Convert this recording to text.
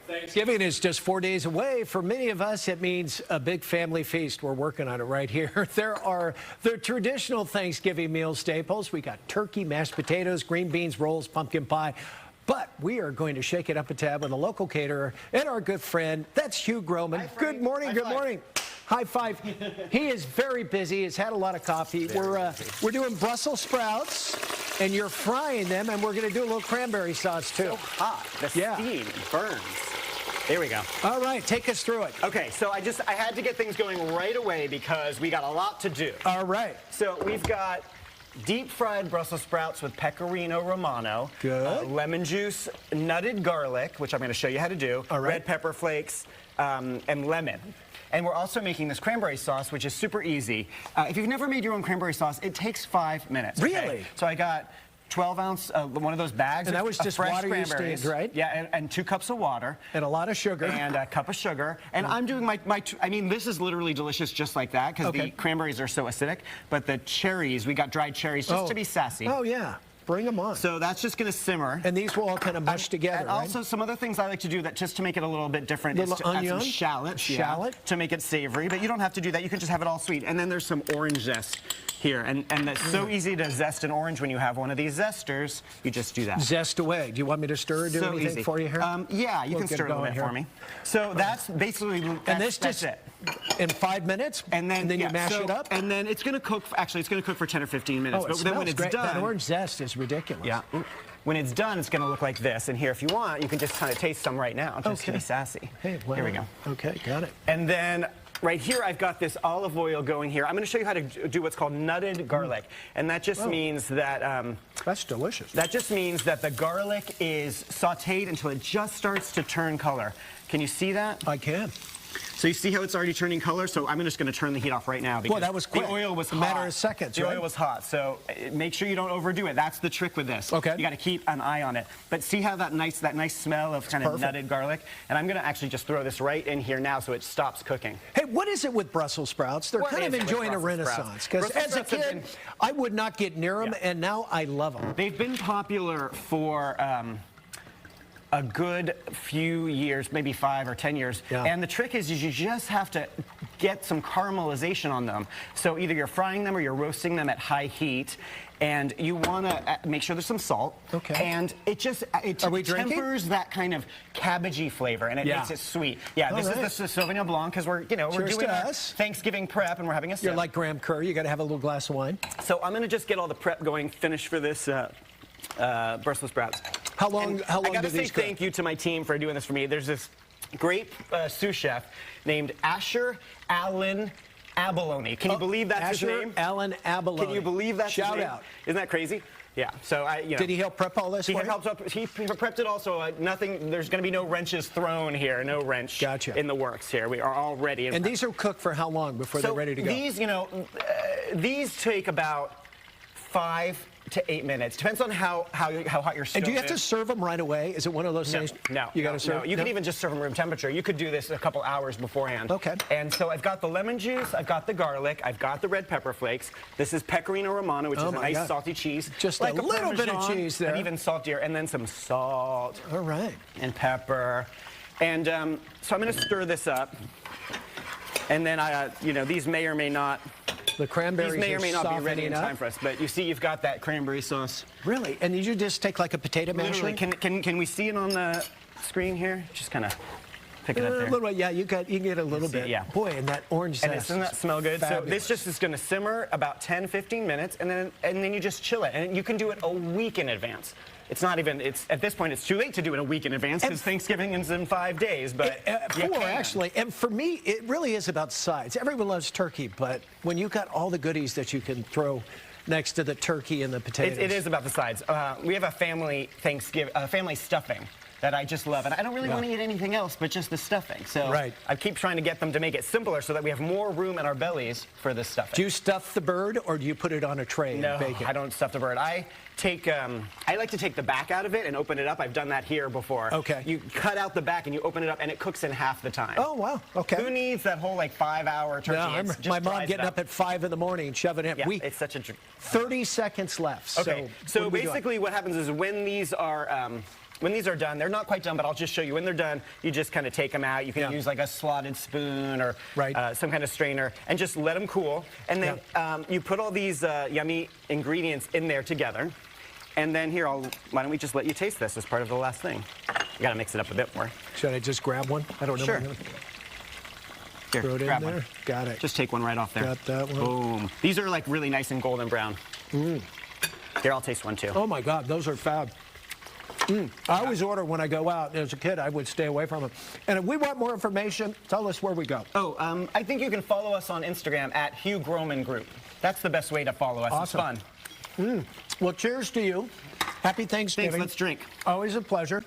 Thanksgiving is just 4 days away. For many of us, it means a big family feast. We're working on it right here. There are the traditional Thanksgiving meal staples. We got turkey, mashed potatoes, green beans, rolls, pumpkin pie. But we are going to shake it up a tab with a local caterer and our good friend. That's Hugh Groman. Hi, good morning. Good morning. High five. He is very busy. He's had a lot of coffee. We're doing Brussels sprouts, and you're frying them, and we're going to do a little cranberry sauce, too. So hot. The steam burns. There we go. All right, take us through it. Okay, so I had to get things going right away because we got a lot to do. All right. So we've got deep-fried Brussels sprouts with Pecorino Romano. Good. Lemon juice, nutted garlic, which I'm going to show you how to do. All right. Red pepper flakes, and lemon. And we're also making this cranberry sauce, which is super easy. If you've never made your own cranberry sauce, it takes 5 minutes. Really? Okay? So I got 12-ounce, one of those bags. And that was just water you steamed, right? Yeah, and 2 cups of water. And a lot of sugar. And a cup of sugar. And I'm doing I mean, this is literally delicious just like that because the cranberries are so acidic. But the cherries, we got dried cherries just to be sassy. Oh, yeah. Bring them on. So that's just going to simmer. And these will all kind of mush together, and right? also, some other things I like to do that just to make it a little bit different is to add some shallots. Shallot? To make it savory. But you don't have to do that. You can just have it all sweet. And then there's some orange zest here. And it's so easy to zest an orange when you have one of these zesters. You just do that. Zest away. Do you want me to stir or do anything for you here? Yeah, you can stir a little bit for me. So that's basically, that's it. In 5 minutes? And then you mash it up? And then it's going to cook, actually, it's going to cook for 10 or 15 minutes. Oh, but then when it's great. done... That orange zest is ridiculous. Yeah. When it's done, it's going to look like this. And here, if you want, you can just kind of taste some right now, just to be sassy. Hey, well, here we go. Okay, got it. And then right here, I've got this olive oil going here. I'm going to show you how to do what's called nutted garlic. And that just means that... that's delicious. That just means that the garlic is sautéed until it just starts to turn color. Can you see that? I can. So you see how it's already turning color? So I'm just going to turn the heat off right now because well, that was quick. The oil was hot. A matter of seconds, The oil was hot. So make sure you don't overdo it. That's the trick with this. Okay. You got to keep an eye on it. But see how that nice smell of kind of nutted garlic? And I'm going to actually just throw this right in here now so it stops cooking. Hey, what is it with Brussels sprouts? They're kind of enjoying a renaissance. Because as a kid, I would not get near them, and now I love them. They've been popular for... a good few years, maybe 5 or 10 years. Yeah. And the trick is you just have to get some caramelization on them. So either you're frying them or you're roasting them at high heat. And you want to make sure there's some salt. Okay. And it tempers that kind of cabbagey flavor, and it makes it sweet. Yeah, this is the Sauvignon Blanc because we're doing our Thanksgiving prep and we're having a sip. You're like Graham Kerr. You got to have a little glass of wine. So I'm going to just get all the prep going, finish for this Brussels sprouts. How long I got do to say these cook? thank you to my team for doing this for me. There's this great sous chef named Asher Allen Abalone. Can you believe that's his name? Asher Allen Abalone. Can you believe that's his name? Shout out. Isn't that crazy? Yeah. So Did he help prep all this? He prepped it also. Nothing. There's going to be no wrenches thrown here. No wrench in the works here. We are all ready. And these are cooked for how long before they're ready to go? These, these take about 5 to 8 minutes. Depends on how hot your stove is. And do you have to serve them right away? Is it one of those things? No. You got to serve? No. You can even just serve them room temperature. You could do this a couple hours beforehand. Okay. And so I've got the lemon juice, I've got the garlic, I've got the red pepper flakes. This is Pecorino Romano, which is a nice salty cheese. Just like a little bit of cheese there. And even saltier. And then some salt. All right. And pepper. And so I'm going to stir this up. And then, these may or may not... The cranberries These may or may not be ready in up. time for us, but you see you've got that cranberry sauce. Really? And you just take like a potato masher? Literally. Can we see it on the screen here? Just kind of pick it up there. A little bit, yeah, you can get a little bit. Yeah. Boy, and that orange zest. And doesn't that smell good? Fabulous. So this just is going to simmer about 10-15 minutes, and then you just chill it. And you can do it a week in advance. It's not even, at this point, it's too late to do it a week in advance because Thanksgiving is in 5 days, but 4, actually. And for me, it really is about sides. Everyone loves turkey, but when you've got all the goodies that you can throw next to the turkey and the potatoes. It is about the sides. We have a family family stuffing that I just love. And I don't really want to eat anything else but just the stuffing. So I keep trying to get them to make it simpler so that we have more room in our bellies for this stuffing. Do you stuff the bird or do you put it on a tray and bake it? I don't stuff the bird. I like to take the back out of it and open it up. I've done that here before. Okay. You cut out the back and you open it up and it cooks in half the time. Oh, wow. Okay. Who needs that whole 5-hour turkey? No, my mom getting up at 5 in the morning, shoving it. Yeah, it's such a... 30 seconds left. Okay. So basically what happens is when these are... when these are done, they're not quite done, but I'll just show you. When they're done, you just kind of take them out. You can use like a slotted spoon or some kind of strainer and just let them cool. And then you put all these yummy ingredients in there together. And then here, why don't we just let you taste this as part of the last thing? You got to mix it up a bit more. Should I just grab one? I don't know. Sure. Here, Throw it in grab there. one. Got it. Just take one right off there. Got that one. Boom. These are like really nice and golden brown. Here, I'll taste one too. Oh my God, those are fab. I always order when I go out. As a kid, I would stay away from them. And if we want more information, tell us where we go. Oh, I think you can follow us on Instagram at Hugh Groman Group. That's the best way to follow us. Awesome. It's fun. Well, cheers to you. Happy Thanksgiving. Thanks, let's drink. Always a pleasure.